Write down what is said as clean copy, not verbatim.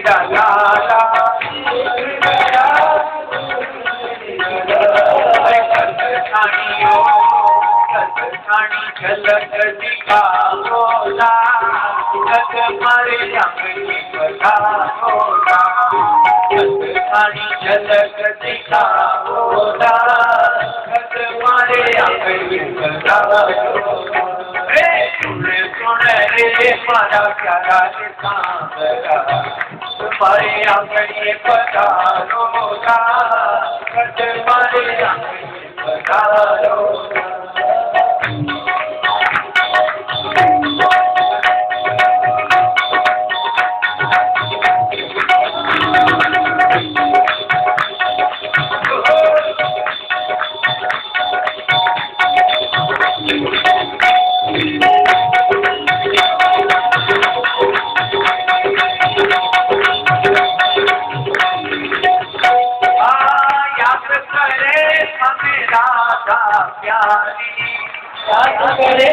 लाला झलक दिखाओला जग मारे अंगनी बधाओला झलक दिखाओला जग मारे अंगनी बधाओला सुन सुन रे मारा प्यारा सांवरा तुम्हारे अंगनी बधाओला जग मारे अंगनी बधाओला प्यारी याद करे